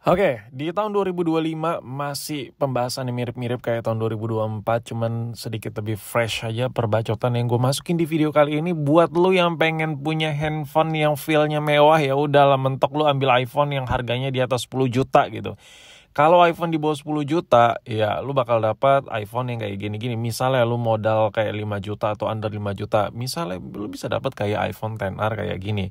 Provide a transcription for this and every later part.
Oke, di tahun 2025 masih pembahasan yang mirip-mirip kayak tahun 2024, cuman sedikit lebih fresh aja perbacotan yang gue masukin di video kali ini buat lu yang pengen punya handphone yang feel-nya mewah. Ya udahlah, mentok lu ambil iPhone yang harganya di atas 10 juta gitu. Kalau iPhone di bawah 10 juta, ya lu bakal dapat iPhone yang kayak gini-gini. Misalnya lu modal kayak 5 juta atau under 5 juta, misalnya lu bisa dapat kayak iPhone XR kayak gini.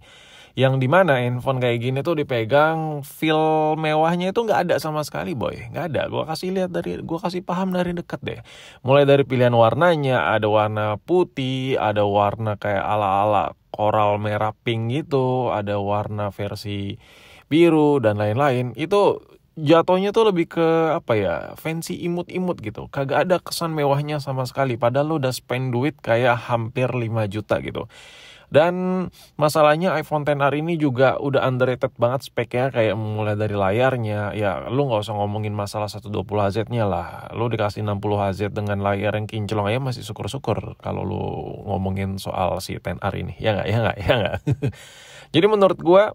Yang dimana handphone kayak gini tuh dipegang, feel mewahnya itu nggak ada sama sekali, boy. Nggak ada. Gua kasih paham dari dekat deh. Mulai dari pilihan warnanya, ada warna putih, ada warna kayak ala-ala coral merah pink gitu, ada warna versi biru dan lain-lain. Itu jatuhnya tuh lebih ke apa ya, fancy imut-imut gitu. Kagak ada kesan mewahnya sama sekali. Padahal lo udah spend duit kayak hampir 5 juta gitu. Dan masalahnya iPhone XR ini juga udah underrated banget speknya, kayak mulai dari layarnya. Ya lu gak usah ngomongin masalah 120Hz-nya lah. Lu dikasih 60Hz dengan layar yang kinclong aja masih syukur-syukur kalau lu ngomongin soal si XR ini. Ya gak? Jadi menurut gua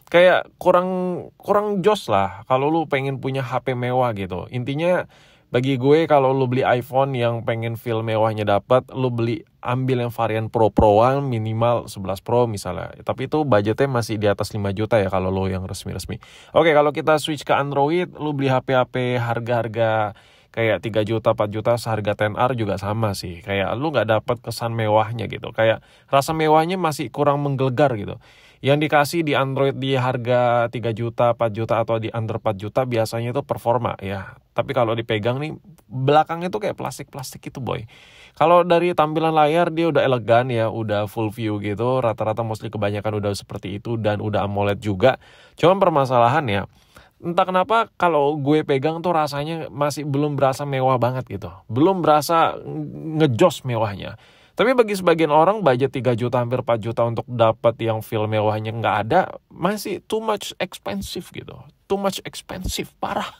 kayak kurang jos lah kalau lu pengen punya HP mewah gitu. Intinya bagi gue kalau lu beli iPhone yang pengen feel mewahnya dapat, lu ambil yang varian Pro-Proan minimal 11 Pro misalnya. Tapi itu budgetnya masih di atas 5 juta ya kalau lu yang resmi-resmi. Oke, kalau kita switch ke Android, lu beli HP-HP harga-harga kayak 3 juta, 4 juta seharga XR juga sama sih. Kayak lu nggak dapat kesan mewahnya gitu. Kayak rasa mewahnya masih kurang menggelegar gitu. Yang dikasih di Android di harga 3 juta, 4 juta atau di under 4 juta biasanya itu performa ya. Tapi kalau dipegang nih, belakangnya tuh kayak plastik-plastik itu, boy. Kalau dari tampilan layar dia udah elegan ya, udah full view gitu. Rata-rata mostly kebanyakan udah seperti itu dan udah AMOLED juga. Cuman permasalahan ya, entah kenapa kalau gue pegang tuh rasanya masih belum berasa mewah banget gitu. Belum berasa ngejos mewahnya. Tapi bagi sebagian orang budget 3 juta hampir 4 juta untuk dapat yang feel mewahnya nggak ada, masih too much expensive gitu. Too much expensive, parah.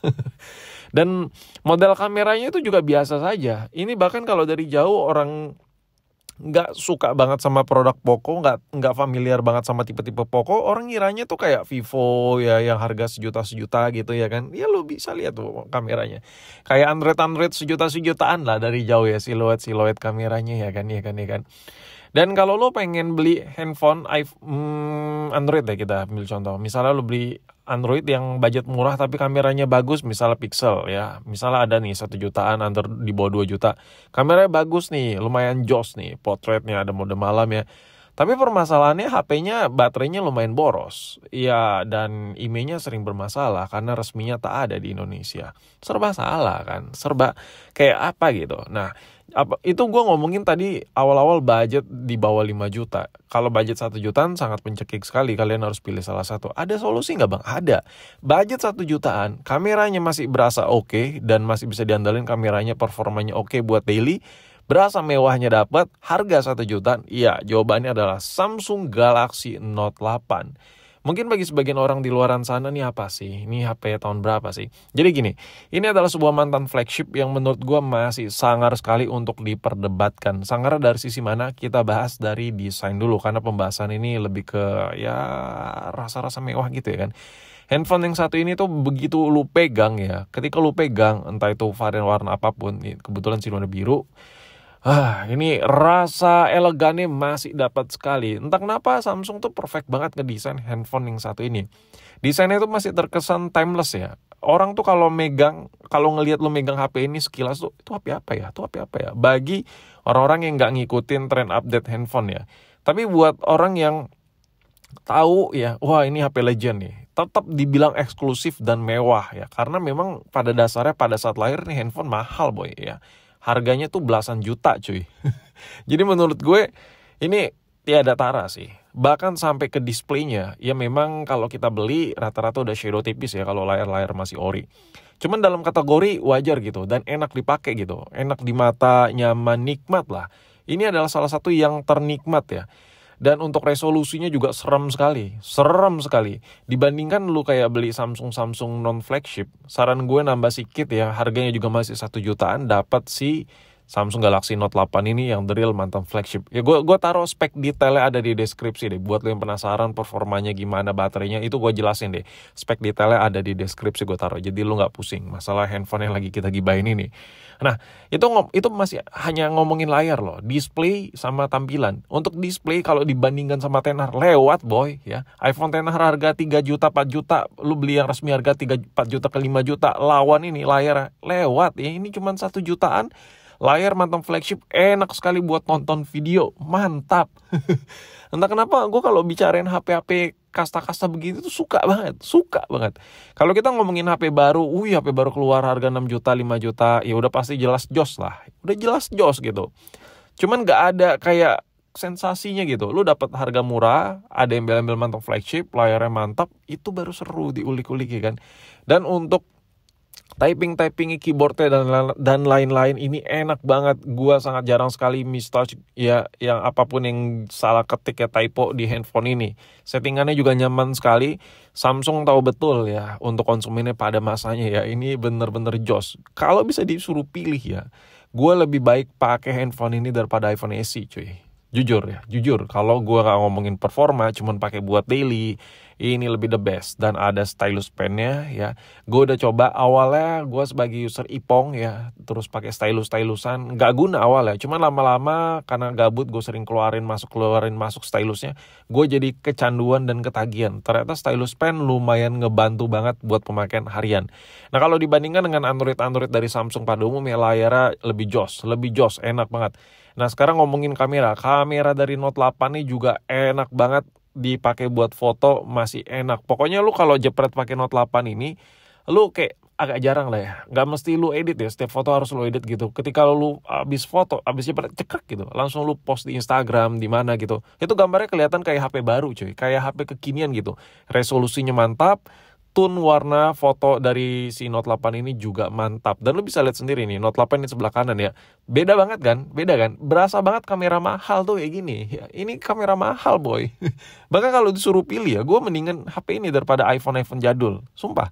Dan model kameranya itu juga biasa saja. Ini bahkan kalau dari jauh orang nggak suka banget sama produk Poco, nggak familiar banget sama tipe-tipe Poco, orang ngiranya tuh kayak Vivo ya yang harga sejuta gitu ya kan. Ya lu bisa lihat tuh kameranya. Kayak Android sejutaan lah dari jauh ya, siluet kameranya ya kan. Dan kalau lo pengen beli handphone Android deh, kita ambil contoh. Misalnya lo beli Android yang budget murah tapi kameranya bagus, misalnya Pixel ya. Misalnya ada nih 1 jutaan under di bawah 2 juta. Kameranya bagus nih, lumayan jos nih, portraitnya ada mode malam ya. Tapi permasalahannya HP-nya baterainya lumayan boros. Iya, dan IMEI-nya sering bermasalah karena resminya tak ada di Indonesia. Serba salah kan, serba kayak apa gitu. Nah, itu gue ngomongin tadi awal-awal budget di bawah 5 juta. Kalau budget 1 jutaan sangat mencekik sekali, kalian harus pilih salah satu. Ada solusi nggak bang? Ada. Budget 1 jutaan, kameranya masih berasa oke dan masih bisa diandalin, kameranya performanya oke buat daily. Berasa mewahnya dapat, harga 1 jutaan? Iya, jawabannya adalah Samsung Galaxy Note 8. Mungkin bagi sebagian orang di luaran sana nih apa sih? Ini HP tahun berapa sih? Jadi gini, ini adalah sebuah mantan flagship yang menurut gue masih sangar sekali untuk diperdebatkan. Sangar dari sisi mana? Kita bahas dari desain dulu, karena pembahasan ini lebih ke ya rasa-rasa mewah gitu ya kan. Handphone yang satu ini tuh begitu lu pegang ya, ketika lu pegang entah itu varian warna apapun, kebetulan sih warna biru. Ini rasa elegannya masih dapat sekali. Entah kenapa Samsung tuh perfect banget ngedesain handphone yang satu ini. Desainnya tuh masih terkesan timeless ya. Orang tuh kalau ngelihat lo megang HP ini sekilas tuh, itu HP apa ya? Itu HP apa ya? Bagi orang-orang yang nggak ngikutin tren update handphone ya. Tapi buat orang yang tahu ya, wah ini HP legend nih, tetap dibilang eksklusif dan mewah ya. Karena memang pada dasarnya pada saat lahir nih handphone mahal, boy ya. Harganya tuh belasan juta cuy. Jadi menurut gue ini tiada tara sih. Bahkan sampai ke displaynya, ya memang kalau kita beli rata-rata udah shadow tipis ya kalau layar-layar masih ori. Cuman dalam kategori wajar gitu dan enak dipakai gitu. Enak di mata, nyaman, nikmat lah. Ini adalah salah satu yang ternikmat ya. Dan untuk resolusinya juga serem sekali. Dibandingkan lu kayak beli Samsung non flagship, saran gue nambah sikit ya, harganya juga masih 1 jutaan, dapat si Samsung Galaxy Note 8 ini yang the real mantan flagship. Ya gue taruh spek detailnya ada di deskripsi deh. Buat lo yang penasaran performanya gimana, baterainya, itu gue jelasin deh. Spek detailnya ada di deskripsi gue taruh. Jadi lo nggak pusing masalah handphone yang lagi kita gibahin ini. Nah, itu masih hanya ngomongin layar loh, display sama tampilan. Untuk display kalau dibandingkan sama tenar lewat boy ya. iPhone tenar harga 3 juta, 4 juta, lu beli yang resmi harga 3 4 juta ke 5 juta, lawan ini layar lewat ya. Ini cuma 1 jutaan. Layar mantan flagship, enak sekali buat nonton video, mantap. Entah kenapa gue kalau bicarain HP-HP kasta-kasta begitu tuh suka banget. Kalau kita ngomongin HP baru, HP baru keluar harga 6 juta, 5 juta, ya udah pasti jelas jos lah. Udah jelas jos gitu. Cuman gak ada kayak sensasinya gitu. Lu dapat harga murah, ada embel-embel mantan flagship, layarnya mantap, itu baru seru diulik-ulik ya kan. Dan untuk typing keyboardnya dan lain-lain ini enak banget. Gua sangat jarang sekali mistouch ya, yang apapun yang salah ketik ya, typo di handphone ini. Settingannya juga nyaman sekali. Samsung tahu betul ya untuk konsumennya pada masanya ya. Ini bener-bener jos. Kalau bisa disuruh pilih ya, gue lebih baik pakai handphone ini daripada iPhone SE cuy. Jujur, kalau gue gak ngomongin performa, cuman pakai buat daily, ini lebih the best. Dan ada stylus pennya ya. Gue udah coba awalnya, gue sebagai user Ipong ya, terus pakai stylusan, gak guna awalnya. Cuman lama-lama karena gabut, gue sering keluarin masuk stylusnya, gue jadi kecanduan dan ketagihan. Ternyata stylus pen lumayan ngebantu banget buat pemakaian harian. Nah kalau dibandingkan dengan Android dari Samsung pada umumnya, layarnya lebih jos, enak banget. Nah sekarang ngomongin kamera dari Note 8 nih juga enak banget dipakai buat foto, masih enak. Pokoknya lu kalau jepret pakai Note 8 ini, lu kayak agak jarang lah ya. Gak mesti lu edit ya, setiap foto harus lu edit gitu. Ketika lu abis jepret cekrek gitu, langsung lu post di Instagram, di mana gitu. Itu gambarnya kelihatan kayak HP baru cuy, kayak HP kekinian gitu. Resolusinya mantap. Tone warna foto dari si Note 8 ini juga mantap. Dan lu bisa lihat sendiri nih, Note 8 ini sebelah kanan ya. Beda kan? Berasa banget kamera mahal tuh kayak gini. Ya, ini kamera mahal boy. Bahkan kalau disuruh pilih ya, gue mendingan HP ini daripada iPhone jadul. Sumpah,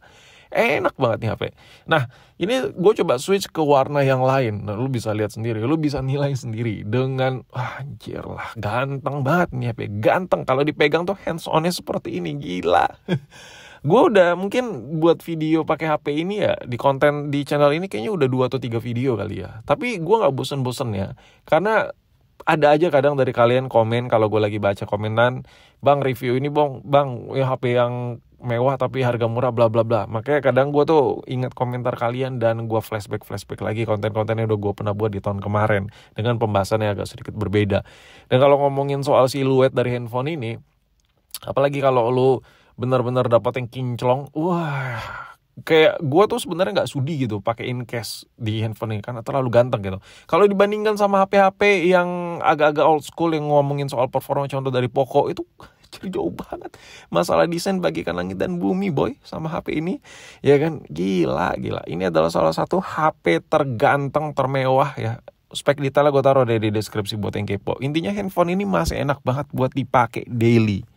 enak banget nih HP. Nah, ini gue coba switch ke warna yang lain. Nah, lu bisa lihat sendiri, lu bisa nilai sendiri. Dengan, anjir lah, ganteng banget nih HP. Ganteng, kalau dipegang tuh hands on-nya seperti ini, gila. Gue udah mungkin buat video pakai HP ini ya, di konten di channel ini kayaknya udah 2 atau 3 video kali ya. Tapi gue gak bosen-bosen ya, karena ada aja kadang dari kalian komen kalau gue lagi baca komenan, bang review ini bang ya HP yang mewah tapi harga murah bla bla bla. Makanya kadang gue tuh ingat komentar kalian dan gue flashback lagi konten-konten yang udah gue pernah buat di tahun kemarin dengan pembahasan yang agak sedikit berbeda. Dan kalau ngomongin soal siluet dari handphone ini, apalagi kalau lu benar-benar dapat yang kinclong, kayak gue tuh sebenarnya nggak sudi gitu pakai in case di handphone ini karena terlalu ganteng gitu. Kalau dibandingkan sama HP-HP yang agak-agak old school yang ngomongin soal performa, contoh dari Poco, itu jauh banget. Masalah desain bagikan langit dan bumi boy sama HP ini, ya kan, gila. Ini adalah salah satu HP terganteng, termewah ya. Spek detailnya gue taruh di deskripsi buat yang kepo. Intinya handphone ini masih enak banget buat dipakai daily.